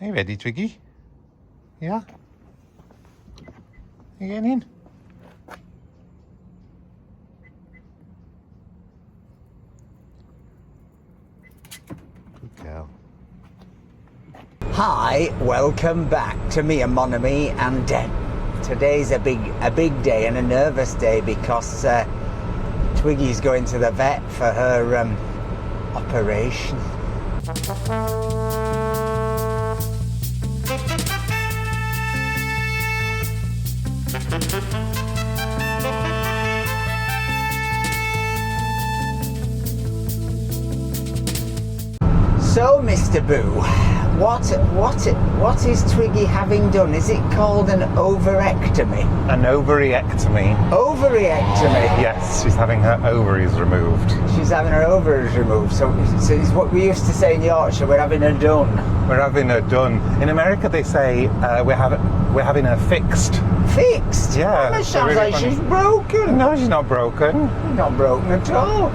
Are you ready, Twiggy? Yeah? You getting in? Good girl. Hi, welcome back to me and Mon Ami, and today's a big day and a nervous day because Twiggy's going to the vet for her operation. So, Mr. Boo, what is Twiggy having done? Is it called an ovarectomy? An ovariectomy. Ovariectomy? Yes, she's having her ovaries removed. She's having her ovaries removed. So it's what we used to say in Yorkshire, we're having her done. We're having her done. In America they say we're having her fixed. Fixed? Yeah. That sounds like she's broken. No, she's not broken. She's not broken at all.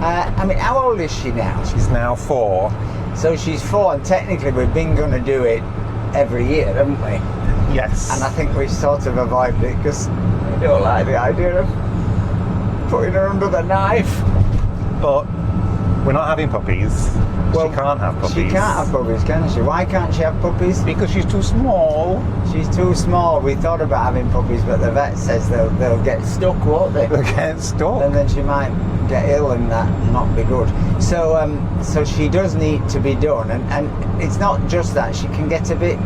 I mean, how old is she now? She's now 4. So she's 4, and technically we've been going to do it every year, haven't we? Yes. And I think we sort of avoided it because we don't like the idea of putting her under the knife. But we're not having puppies. Well, she can't have puppies. She can't have puppies, can she? Why can't she have puppies? Because she's too small. She's too small. We thought about having puppies, but the vet says they'll get stuck, won't they? They'll get stuck. And then she might get ill and that not be good. So she does need to be done, and it's not just that. She can get a bit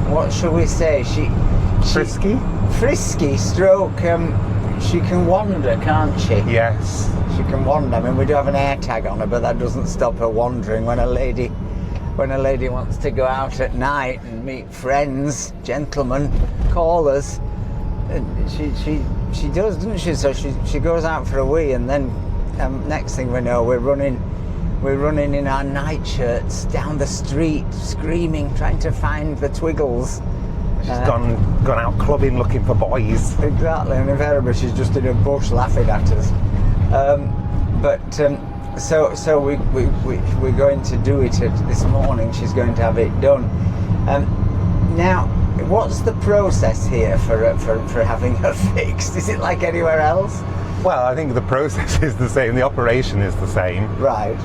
what shall we say? Frisky stroke. She can wander, can't she? Yes. She can wander. I mean, we do have an air tag on her, but that doesn't stop her wandering. When a lady wants to go out at night and meet friends, gentlemen, callers, she does, doesn't she? So she goes out for a wee, and then next thing we know, we're running in our nightshirts down the street, screaming, trying to find the Twiggles. She's gone out clubbing looking for boys. Exactly, and invariably she's just in a bush laughing at us. So we're going to do it this morning. She's going to have it done. Now, what's the process here for having her fixed? Is it like anywhere else? Well, I think the process is the same. The operation is the same. Right.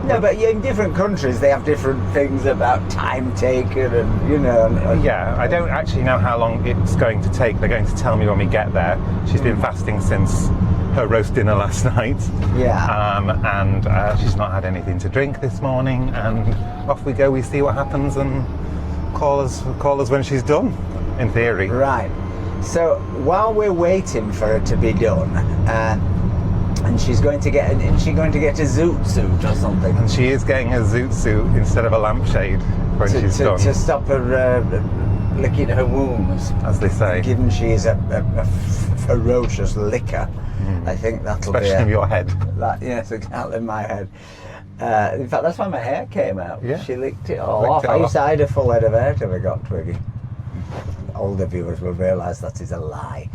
No, but in different countries they have different things about time taken and, you know. Yeah, I don't actually know how long it's going to take. They're going to tell me when we get there. She's been fasting since her roast dinner last night. Yeah. And she's not had anything to drink this morning. And off we go. We see what happens and call us when she's done, in theory. Right. So while we're waiting for her to be done, and she's going to get a zoot suit or something. And she is getting a zoot suit instead of a lampshade when she's done. To stop her licking her wounds, as they say. Given she is a ferocious licker, I think that'll especially be in your head. Yes, exactly, in my head. In fact, that's why my hair came out. Yeah. She licked it all off. I used to hide a full head of hair till we got Twiggy. Older viewers will realise that is a lie.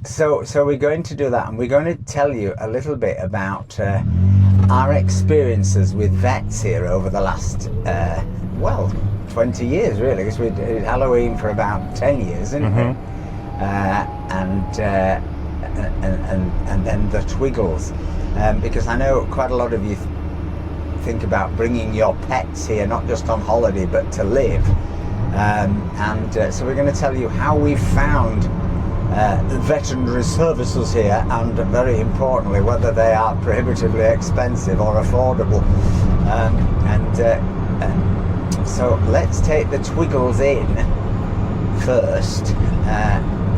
So we're going to do that, and we're going to tell you a little bit about our experiences with vets here over the last 20 years really, because we did Halloween for about 10 years, didn't we? And then the Twiggles, because I know quite a lot of you think about bringing your pets here, not just on holiday but to live. So we're going to tell you how we found the veterinary services here, and very importantly whether they are prohibitively expensive or affordable. So let's take the Twiggles in first.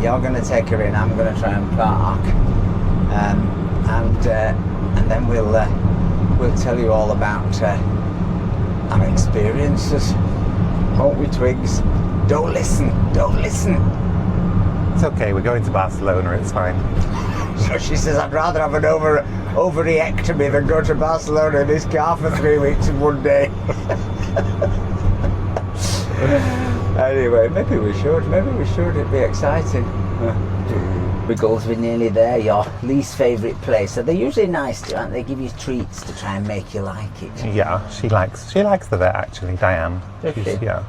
You're going to take her in, I'm going to try and park, and then we'll tell you all about our experiences. Won't we, Twigs? Don't listen. It's okay, we're going to Barcelona, it's fine. So she says, I'd rather have an ovariectomy than go to Barcelona in this car for 3 weeks in one day. Anyway, maybe we should. It'd be exciting. Wiggles, we're nearly there. Your least favourite place. So they're usually nice, aren't they? Give you treats to try and make you like it. Yeah, she likes the vet actually, Diane. Does she? Yeah.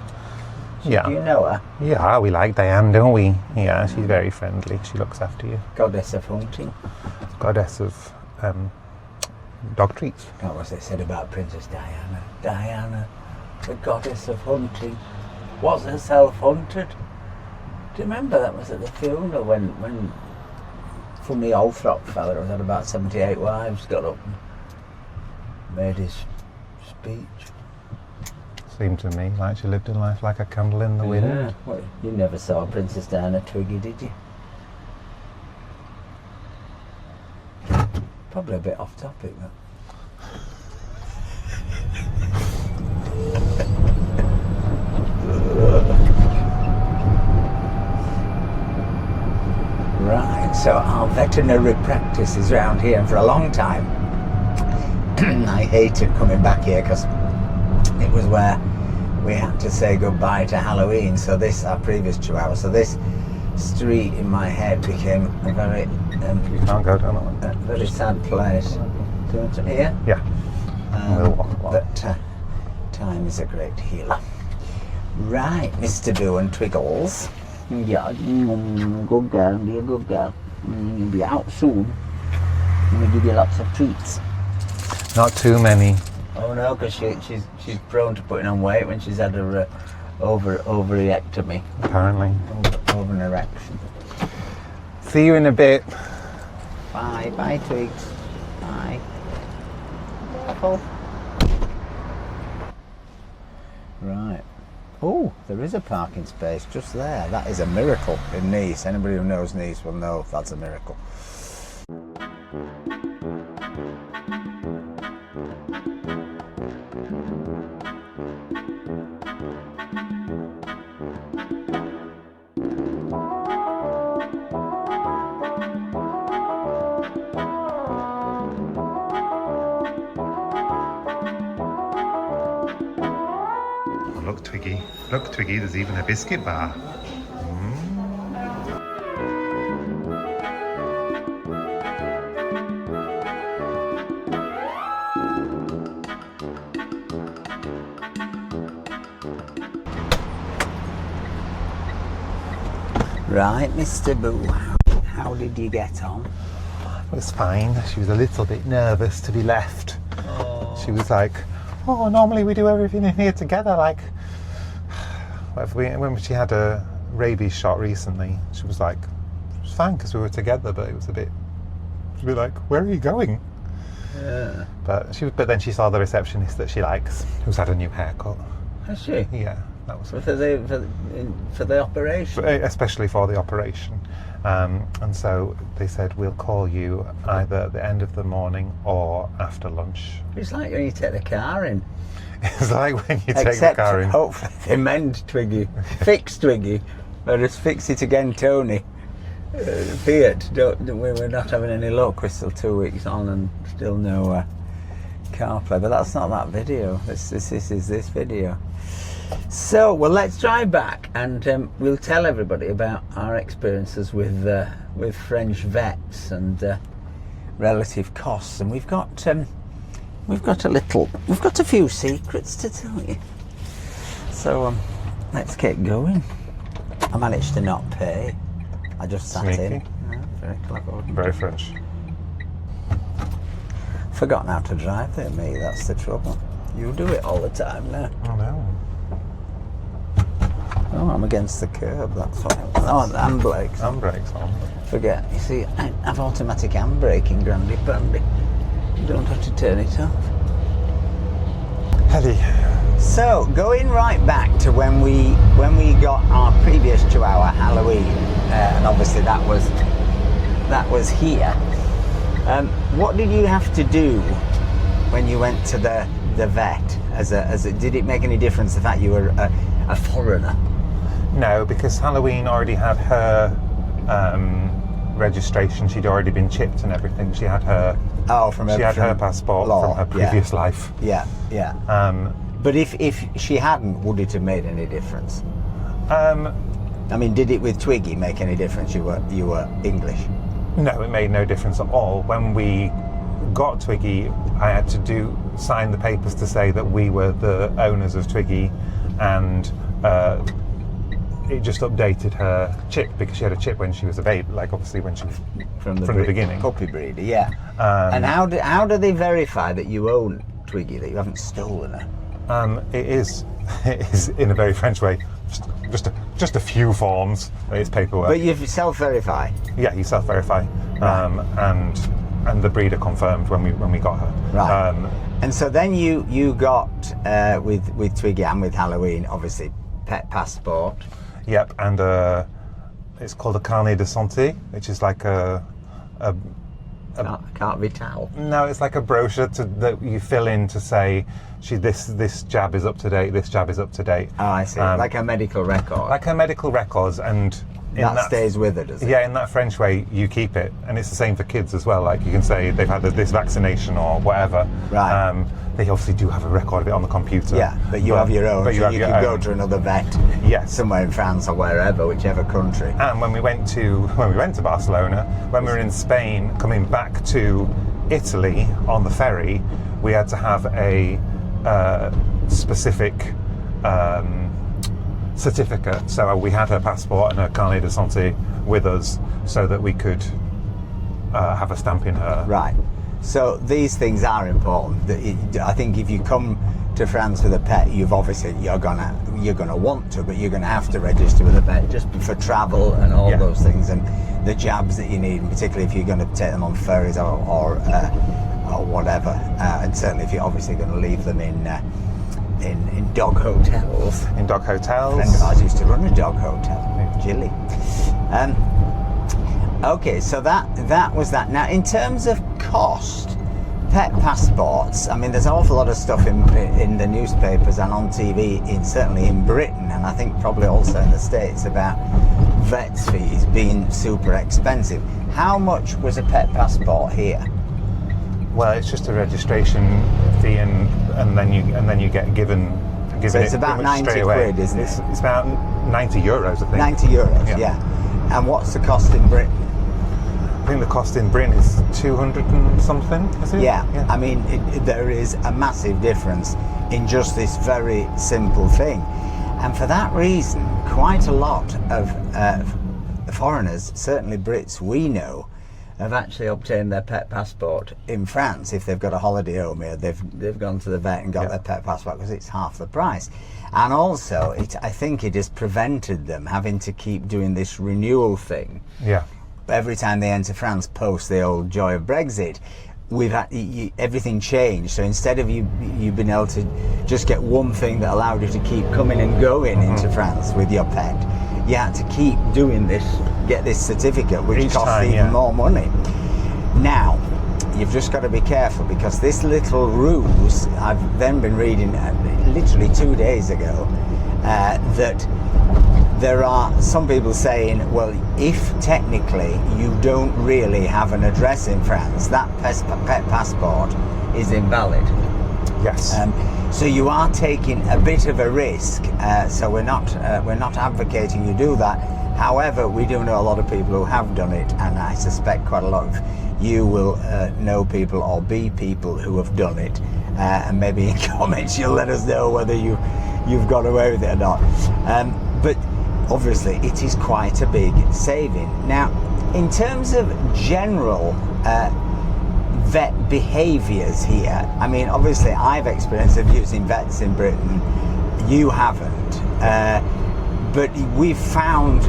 Yeah. Do you know her? Yeah, we like Diane, don't we? Yeah, she's very friendly. She looks after you. Goddess of hunting. Goddess of dog treats. What was it said about Princess Diana? Diana, the goddess of hunting, was herself hunted. Do you remember that was at the funeral when funny Althrop fella who had about 78 wives got up and made his speech? Seemed to me like she lived her life like a candle in the wind. Yeah. Well, you never saw Princess Diana Twiggy, did you? Probably a bit off topic, though. Right, so our veterinary practice is round here, and for a long time I hated coming back here because it was where we had to say goodbye to Halloween. So our previous Chihuahua, so this street in my head became a very You can't go down that one. very sad place. Do you want to hear? Yeah. We'll walk along. But time is a great healer. Right, Mr. Boo and Twiggles. Yeah, good girl, be a good girl. You'll be out soon. I'm going to give you lots of treats. Not too many. Oh no, because she's prone to putting on weight when she's had her ovariectomy. Apparently. Over an erection. See you in a bit. Bye, Twigs. Bye. Careful. Right. Oh, there is a parking space just there. That is a miracle in Nice. Anybody who knows Nice will know that's a miracle. Look, Twiggy. Look, Twiggy, there's even a biscuit bar. Right, Mr. Boo, how did you get on? It was fine. She was a little bit nervous to be left. Oh. She was like, oh, normally we do everything in here together. Like, when she had a rabies shot recently, she was like, it was fine because we were together, but it was a bit like, where are you going? Yeah. But then she saw the receptionist that she likes, who's had a new haircut. Has she? Yeah, that was for the operation. Especially for the operation. And so they said, we'll call you either at the end of the morning or after lunch. It's like when you take the car in. It's like when you take the car in. Hopefully they mend Twiggy. Fix Twiggy. Or just fix it again, Tony. Fiat, we're not having any luck. We're still 2 weeks on and still no CarPlay. But that's not that video. This is this video. So, well, let's drive back and we'll tell everybody about our experiences with French vets and relative costs. And we've got a few secrets to tell you. So, let's get going. I managed to not pay. I just sat Sneaky. in. Yeah, very clever. Very French. Forgotten how to drive there, me. That's the trouble. You do it all the time now. Oh no. Oh, I'm against the curb, that's why. Oh, the handbrakes. Handbrakes on. Forget. You see, I have automatic handbraking, Grandy Brandy. You don't have to turn it off. Heady. So, going right back to when we got our previous Chihuahua, Halloween, and obviously that was here. What did you have to do when you went to the vet? Did it make any difference the fact you were a foreigner? No, because Halloween already had her registration. She'd already been chipped and everything. She had her. Oh, her passport from her previous life. Yeah, yeah. But if she hadn't, would it have made any difference? I mean, did it with Twiggy make any difference? You were English. No, it made no difference at all. When we got Twiggy, I had to sign the papers to say that we were the owners of Twiggy, and it just updated her chip, because she had a chip when she was a baby, like obviously when she was from the beginning. Puppy breeder, yeah. And how do they verify that you own Twiggy, that you haven't stolen her? It is in a very French way. Just a few forms. It's paperwork. But you self-verify. Yeah, you self-verify, Right. and the breeder confirmed when we got her. Right. And so then you got with Twiggy and with Halloween, obviously, pet passport. Yep, and it's called a carnet de santé, which is like a Carte vitale. No, it's like a brochure that you fill in to say, this jab is up to date, this jab is up to date. Oh, I see. Like a medical record. Like her medical records, and that stays with her, does it? Yeah, in that French way, you keep it, and it's the same for kids as well. Like you can say they've had this vaccination or whatever. Right. They obviously do have a record of it on the computer. Yeah, but you have your own. But you could go to another vet. Yes. Somewhere in France or wherever, whichever country. And when we went to Barcelona, when we were in Spain, coming back to Italy on the ferry, we had to have a specific certificate. So we had her passport and her carnet de santé with us, so that we could have a stamp in her. Right. So these things are important. I think if you come to France with a pet, you're gonna want to, but you're gonna have to register with a vet just for travel and all those things, and the jabs that you need, and particularly if you're going to take them on ferries or whatever, and certainly if you're obviously going to leave them in dog hotels. In dog hotels. A friend of ours used to run a dog hotel, Jilly. Okay, so that was that. Now, in terms of cost, pet passports, I mean, there's an awful lot of stuff in the newspapers and on TV, certainly in Britain, and I think probably also in the States, about vets fees being super expensive. How much was a pet passport here? Well, it's just a registration fee, and then you get given. So it's about 90 quid, isn't it? It's about 90 euros, I think. 90 euros, yeah. And what's the cost in Britain? I think the cost in Britain is 200 and something, is it? Yeah. I mean, there is a massive difference in just this very simple thing. And for that reason, quite a lot of foreigners, certainly Brits we know, have actually obtained their pet passport in France. If they've got a holiday home here, they've gone to the vet and got their pet passport, because it's half the price. And also, I think it has prevented them having to keep doing this renewal thing. Yeah. Every time they enter France, post the old joy of Brexit, we've had everything changed. So instead of you've been able to just get one thing that allowed you to keep coming and going into France with your pet, you had to keep doing this, get this certificate, which costs even more money. Now, you've just got to be careful, because this little ruse, I've then been reading literally 2 days ago, that there are some people saying, well, if technically you don't really have an address in France, that pet passport is invalid. Yes. So you are taking a bit of a risk. So we're not advocating you do that. However, we do know a lot of people who have done it, and I suspect quite a lot of you will know people or be people who have done it. And maybe in comments you'll let us know whether you've got away with it or not. But obviously it is quite a big saving. Now, in terms of general vet behaviours here, I mean, obviously I've experienced of using vets in Britain, you haven't, but we've found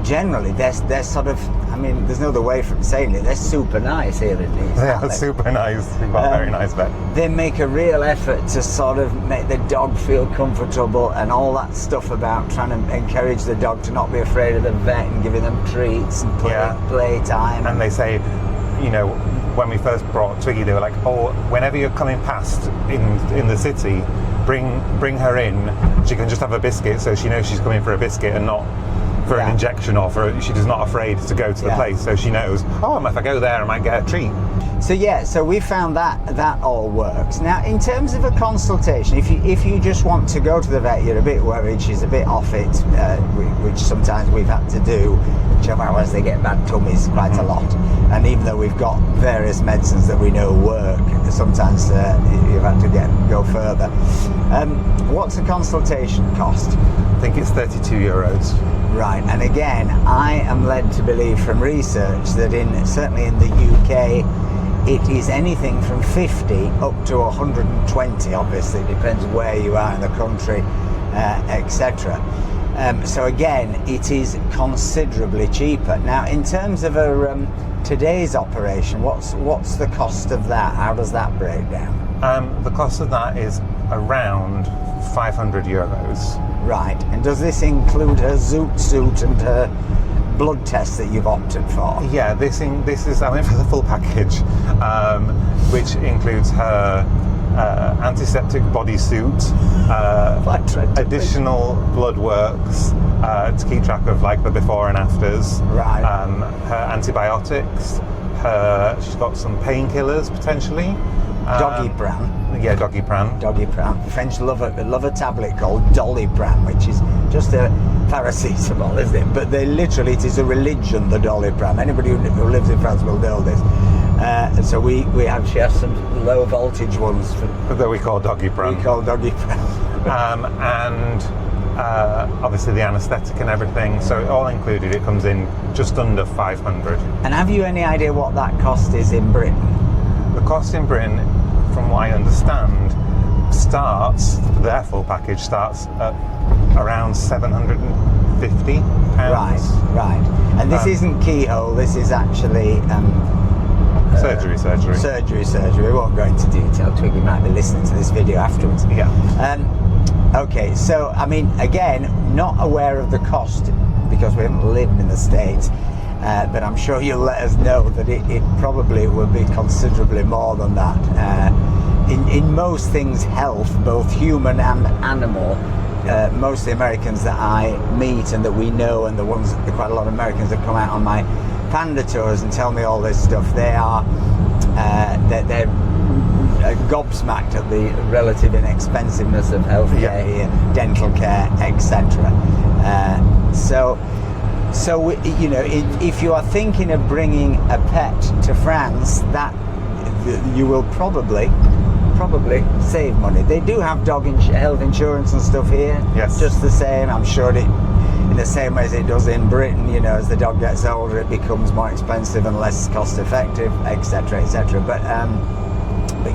generally they're sort of, I mean, there's no other way from saying it, they're super nice here in these. They are super nice. We've got a very nice vet. They make a real effort to sort of make the dog feel comfortable, and all that stuff about trying to encourage the dog to not be afraid of the vet and giving them treats and play time. And they say, you know, when we first brought Twiggy, they were like, oh, whenever you're coming past in the city, bring her in. She can just have a biscuit, so she knows she's coming for a biscuit and not for an injection, or she's not afraid to go to the place, so she knows, oh, if I go there I might get a treat. So yeah, so we found that all works. Now, in terms of a consultation, if you just want to go to the vet, you're a bit worried, she's a bit off it, which sometimes we've had to do, whichever hours they get bad tummies quite a lot. And even though we've got various medicines that we know work, sometimes you've had to go further. What's a consultation cost? I think it's €32. Right, and again, I am led to believe from research that certainly in the UK, it is anything from 50 up to 120. Obviously, it depends where you are in the country, etc. So again, it is considerably cheaper. Now, in terms of today's operation, what's the cost of that? How does that break down? The cost of that is around €500. Right, and does this include her zoot suit and her blood test that you've opted for? Yeah, this is, I went for the full package, which includes her antiseptic bodysuit, additional blood works to keep track of like the before and afters, right. Her antibiotics, she's got some painkillers potentially. Doggy-Pran. Yeah, Doggy-Pran. Doggy-Pran. The French love a tablet called Dolly-Pran, which is just a paracetamol, isn't it? But it is a religion, the Dolly-Pran. Anybody who lives in France will know this. So she has some low voltage ones that we call Doggy-Pran. We call Doggy-Pran. And obviously the anaesthetic and everything. So all included, it comes in just under 500. And have you any idea what that cost is in Britain? The cost in Britain, from what I understand, their full package starts at around £750. Right. And this isn't keyhole, this is actually surgery. We won't go into detail. Twiggy might be listening to this video afterwards. Yeah. Okay, so I mean, again, not aware of the cost because we haven't lived in the States. But I'm sure you'll let us know that it probably will be considerably more than that. In most things, health, both human and animal, most of the Americans that I meet and that we know, and quite a lot of Americans that come out on my panda tours and tell me all this stuff, they're gobsmacked at the relative inexpensiveness of healthcare here, dental care, etc. So you know, if you are thinking of bringing a pet to France, that you will probably save money. They do have dog health insurance and stuff here. Yes. Just the same. I'm sure in the same way as it does in Britain. You know, as the dog gets older, it becomes more expensive and less cost effective, etc., etc. But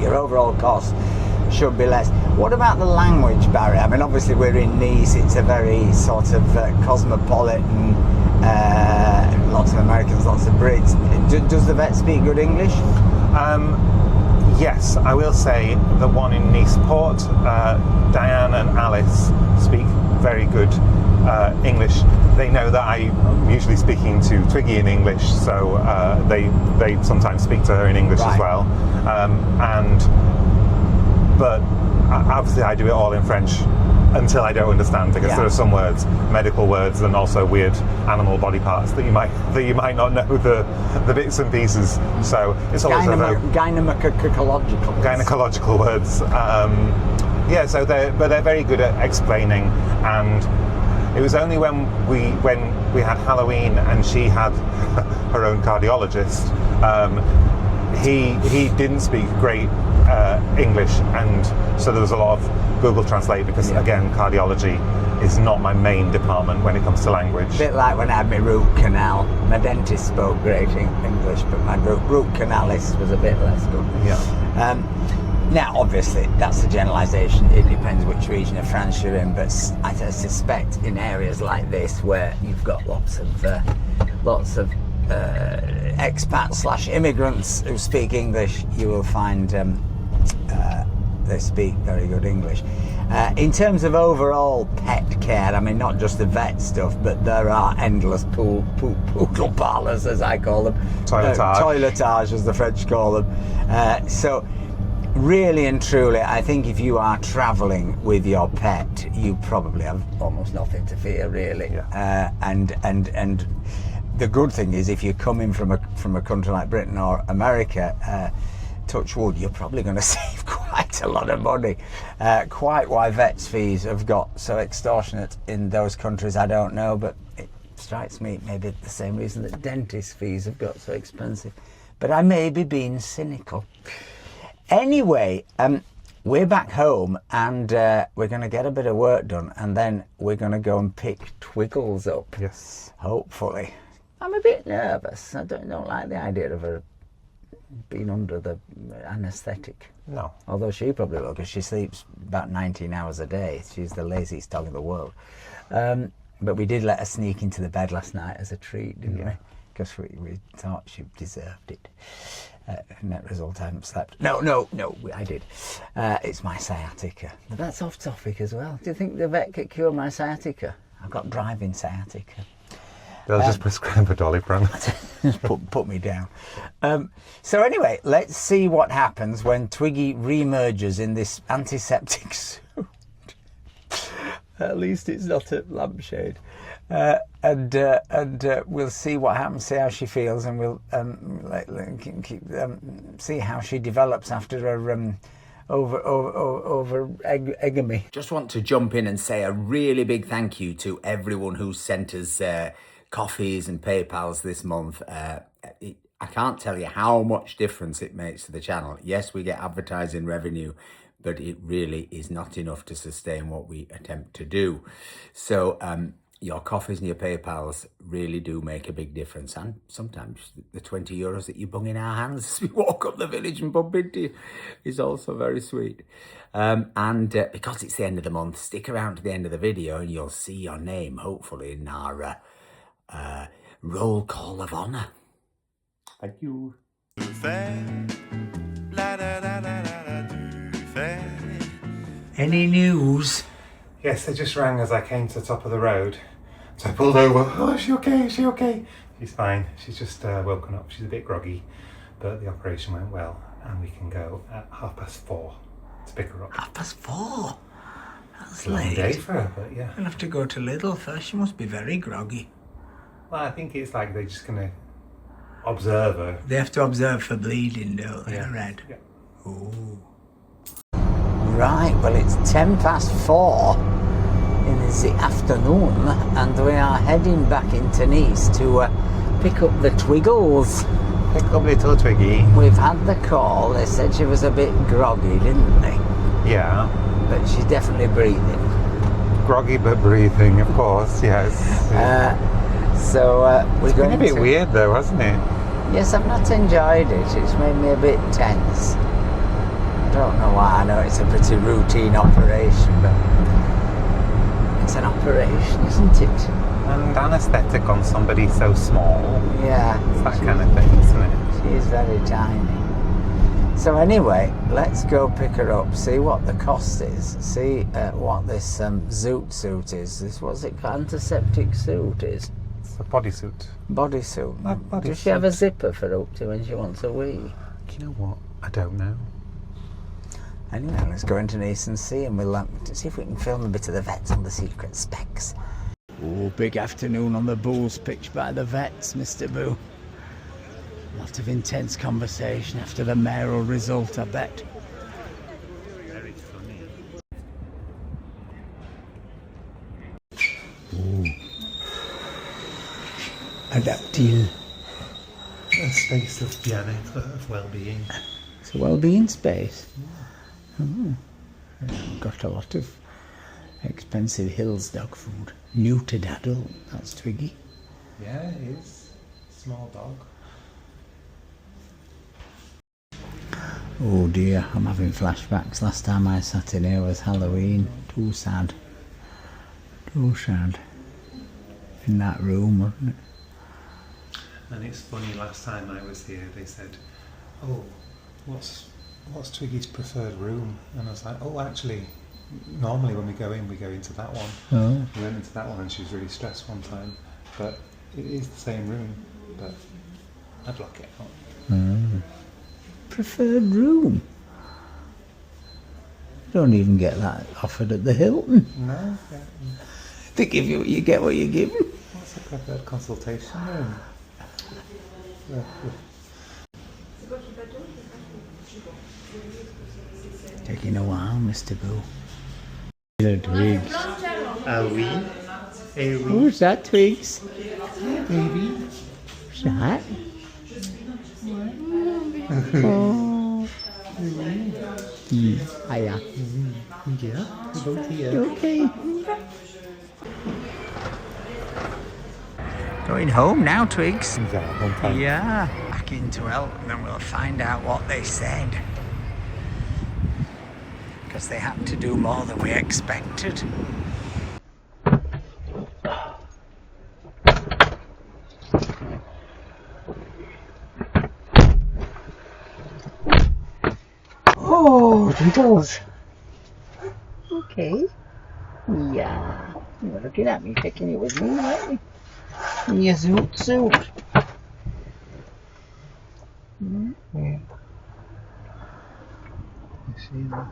your overall cost should be less. What about the language barrier? I mean, obviously we're in Nice. It's a very sort of cosmopolitan. Lots of Americans, lots of Brits. Does the vet speak good English? Yes, I will say the one in Nice Port, Diane and Alice speak very good English. They know that I'm usually speaking to Twiggy in English, so they sometimes speak to her in English as well. But obviously I do it all in French until I don't understand, because there are some words, medical words, and also weird animal body parts that you might not know the bits and pieces. So it's always gynecological words. So they're very good at explaining. And it was only when we had Halloween and she had her own cardiologist. He didn't speak great English, and so there was a lot of Google Translate, because again, cardiology is not my main department when it comes to language. A bit like when I had my root canal. My dentist spoke great English, but my root canalist was a bit less good. Yeah. Now, obviously, that's a generalisation. It depends which region of France you're in, but I suspect in areas like this where you've got lots of expats/immigrants who speak English, you will find they speak very good English. In terms of overall pet care, I mean, not just the vet stuff, but there are endless poodle parlours, as I call them. Toiletage. Toiletage, as the French call them. So really and truly, I think if you are travelling with your pet, you probably have almost nothing to fear, really. Yeah. And the good thing is, if you're coming from a country like Britain or America, touch wood, you're probably going to save quite a lot of money. Quite why vets' fees have got so extortionate in those countries, I don't know, but it strikes me maybe the same reason that dentist fees have got so expensive. But I may be being cynical. Anyway, we're back home, and we're going to get a bit of work done, and then we're going to go and pick Twiggles up. Yes. Hopefully. I'm a bit nervous. I don't like the idea of her being under the anaesthetic. No. Although she probably will, because she sleeps about 19 hours a day. She's the laziest dog in the world. But we did let her sneak into the bed last night as a treat, didn't we? Because we thought she deserved it. Net result, I haven't slept. No, I did. It's my sciatica. But that's off topic as well. Do you think the vet could cure my sciatica? I've got driving sciatica. They'll just prescribe a Doliprane. put me down. So anyway, let's see what happens when Twiggy reemerges in this antiseptic suit. At least it's not a lampshade. And we'll see what happens, see how she feels, and we'll see how she develops after her over egamy. Just want to jump in and say a really big thank you to everyone who sent us coffees and PayPals this month. I can't tell you how much difference it makes to the channel. Yes, we get advertising revenue, but it really is not enough to sustain what we attempt to do. So your coffees and your PayPals really do make a big difference. And sometimes the 20 euros that you bung in our hands as we walk up the village and bump into you is also very sweet. And because it's the end of the month, stick around to the end of the video and you'll see your name, hopefully, in our roll call of honour. Thank you. Any news? Yes, they just rang as I came to the top of the road. So I pulled over. Oh, is she okay? Is she okay? She's fine. She's just woken up. She's a bit groggy, but the operation went well, and we can go at 4:30 to pick her up. 4:30? That's Long late. day for her, but yeah. I'll have to go to Lidl first. She must be very groggy. Well, I think it's like they're just going to observe her. They have to observe for bleeding, don't they? Yeah. I read. Yeah. Ooh. Right, well, it's 4:10 in the afternoon, and we are heading back into Nice to pick up the Twiggles. Pick up little Twiggy. We've had the call. They said she was a bit groggy, didn't they? Yeah. But she's definitely breathing. Groggy but breathing, of course, yes. So we're going It's been a bit weird though, hasn't it? Yes, I've not enjoyed it. It's made me a bit tense. I don't know why. I know it's a pretty routine operation, but it's an operation, isn't it? And anaesthetic on somebody so small. Yeah. It's that kind of thing, isn't it? She is very tiny. So anyway, let's go pick her up, see what the cost is, see what this zoot suit is. This, what's it called? Antiseptic suit is? It's a bodysuit. Bodysuit. Does she have a zipper for up to when she wants a wee? Do you know what? I don't know. Anyway, let's go into Nice and see, and we'll see if we can film a bit of the vets on the secret specs. Oh, big afternoon on the Bulls pitch by the vets, Mr. Boo. Lot of intense conversation after the mayoral result, I bet. Very funny. Ooh. Adaptil. A space of piano, of well-being. It's a well-being space. Oh. Got a lot of expensive Hills dog food. Neutered adult, that's Twiggy. Yeah, it is. Small dog. Oh dear, I'm having flashbacks. Last time I sat in here was Halloween. Too sad. Too sad. In that room, wasn't it? And it's funny, last time I was here they said, oh, what's Twiggy's preferred room? And I was like, oh, actually, normally when we go into that one. Oh. We went into that one and she was really stressed one time, but it is the same room, but I'd lock it up. Preferred room? Don't even get that offered at the Hilton. No. They give you, you get what you give. What's a preferred consultation room? Taking a while, Mr. Go. Twigs. Ah oui. Eh oui. Who's that, Twigs? Baby. Who's that? Oh. Hiya. Yeah, both here. Okay. Going home now, Twigs. Yeah. Back into Elton and we'll find out what they said. Because they had to do more than we expected. Oh, Dimples. Okay. Yeah. You were looking at me, taking it with me, weren't you? In your suit. Yeah. You see that?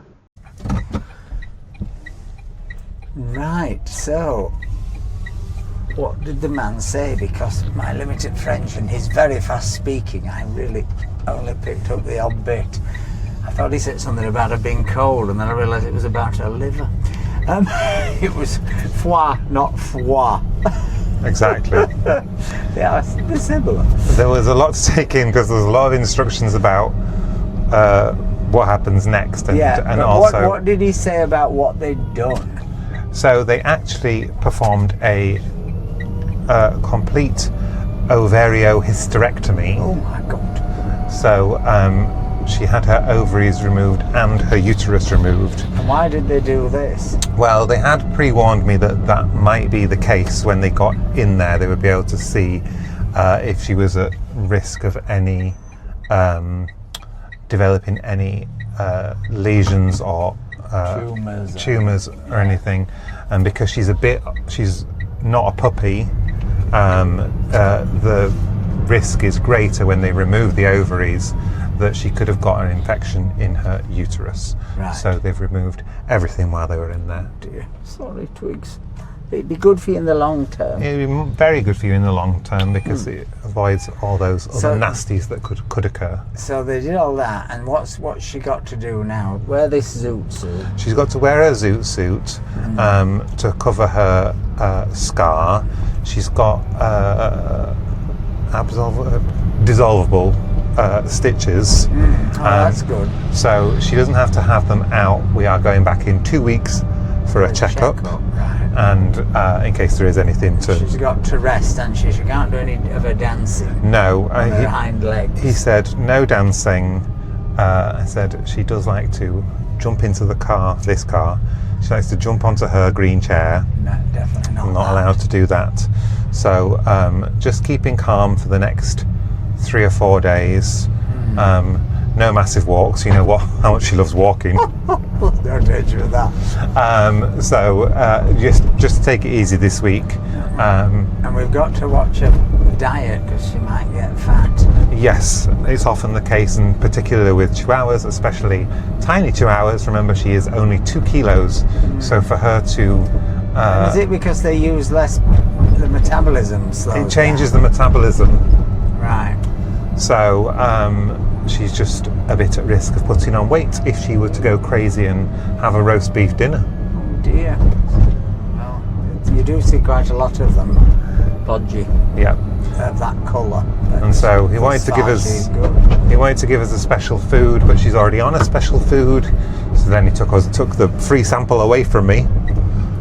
Right, so what did the man say? Because of my limited French and his very fast speaking, I really only picked up the odd bit. I thought he said something about her being cold, and then I realised it was about her liver. It was foie, not foie. Exactly. Yeah, they're similar. There was a lot to take in because there's a lot of instructions about what happens next, and, Yeah, and but also what did he say about what they'd done? so they actually performed a complete ovariohysterectomy. Oh my God. So she had her ovaries removed and her uterus removed. And why did they do this? Well, they had pre-warned me that that might be the case. When they got in there, they would be able to see if she was at risk of any developing any lesions or tumours or anything. And because she's not a puppy, the risk is greater when they remove the ovaries that she could have got an infection in her uterus. Right. So they've removed everything while they were in there. Dear. Sorry, Twigs. It'd be good for you in the long term. It'd be very good for you in the long term because it avoids all those other nasties that could occur. So they did all that, and what's she got to do now? Wear this zoot suit. She's got to wear a zoot suit to cover her scar. She's got dissolvable stitches. That's good. So she doesn't have to have them out. We are going back in 2 weeks for a checkup. Right. And in case there is anything to... She's got to rest, and she can't do any of her dancing. No. On her hind legs. He said no dancing. I said she does like to jump into the car, this car. She likes to jump onto her green chair. No, definitely not. I'm not allowed to do that. So just keeping calm for the next 3 or 4 days. No massive walks. You know how much she loves walking. No danger of that. So just take it easy this week. And we've got to watch her diet because she might get fat. Yes, it's often the case, and particularly with chihuahuas, especially tiny chihuahuas. Remember, she is only 2 kilos, so for her to... is it because they use less, the metabolism slows It changes down? the metabolism. Right. So she's just a bit at risk of putting on weight if she were to go crazy and have a roast beef dinner. Oh dear. Well, you do see quite a lot of them, podgy. Yeah. Of that colour. And so he wanted to give us a special food, but she's already on a special food. So then he took the free sample away from me.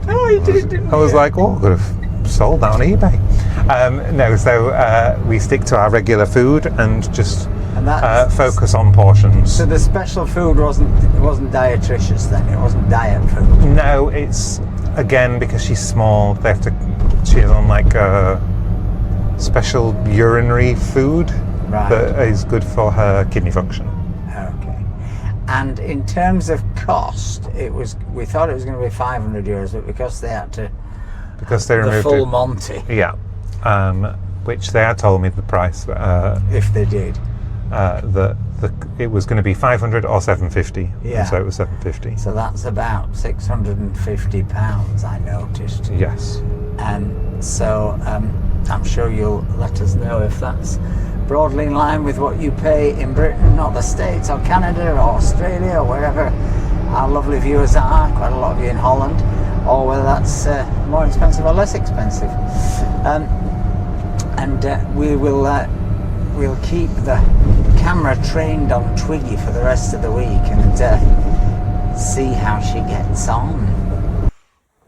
Oh, he did, didn't I was like, oh, I could have sold that on eBay. No, so we stick to our regular food and just focus on portions. So the special food wasn't dietitious then? It wasn't diet food? No, it's again because she's small. She's on like a special urinary food that is good for her kidney function. Okay. And in terms of cost, we thought it was going to be €500, but because they had to removed the full Monty. Yeah. Which they had told me the price. If they did. that it was going to be 500 or 750. Yeah. And so it was 750. So that's about £650, I noticed. Yes. So I'm sure you'll let us know if that's broadly in line with what you pay in Britain or the States or Canada or Australia or wherever our lovely viewers are, quite a lot of you in Holland, or whether that's more expensive or less expensive. We'll keep the camera trained on Twiggy for the rest of the week and see how she gets on.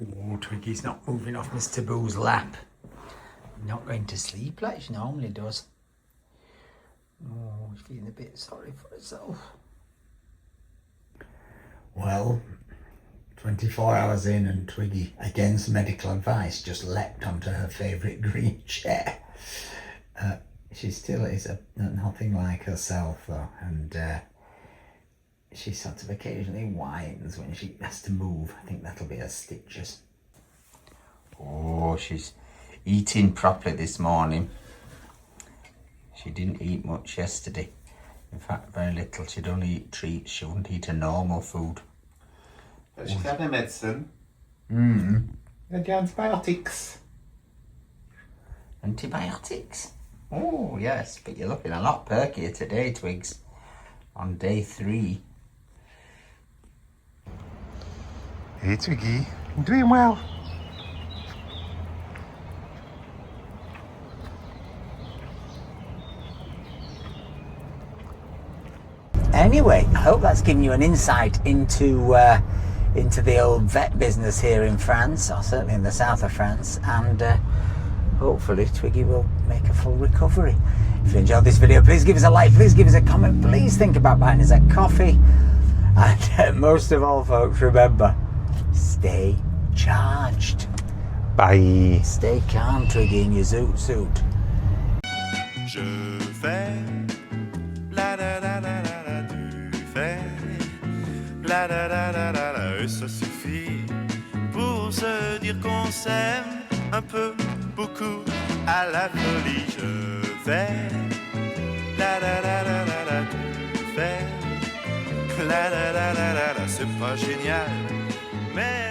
Oh, Twiggy's not moving off Mr. Boo's lap. Not going to sleep like she normally does. Oh, she's feeling a bit sorry for herself. Well, 24 hours in and Twiggy, against medical advice, just leapt onto her favourite green chair. She still is nothing like herself though, and she sort of occasionally whines when she has to move. I think that'll be her stitches. Oh, she's eating properly this morning. She didn't eat much yesterday. In fact, very little. She'd only eat treats. She wouldn't eat a normal food. But she's had her medicine. And The antibiotics. antibiotics. Oh, yes, but you're looking a lot perkier today, Twigs, on day 3. Hey, Twiggy. I'm doing well. Anyway, I hope that's given you an insight into the old vet business here in France, or certainly in the south of France, and hopefully Twiggy will make a full recovery. If you enjoyed this video, please give us a like, please give us a comment, please think about buying us a coffee, and most of all, folks, remember, stay charged. Bye. Stay calm, Twiggy, in your zoot suit. Je fais la da da da da da, tu fais la da da da da da, et ça suffit pour se dire qu'on s'aime un peu, beaucoup, à la folie. Je fais la da da da da da, tu fais la da da da da da, c'est pas génial, mais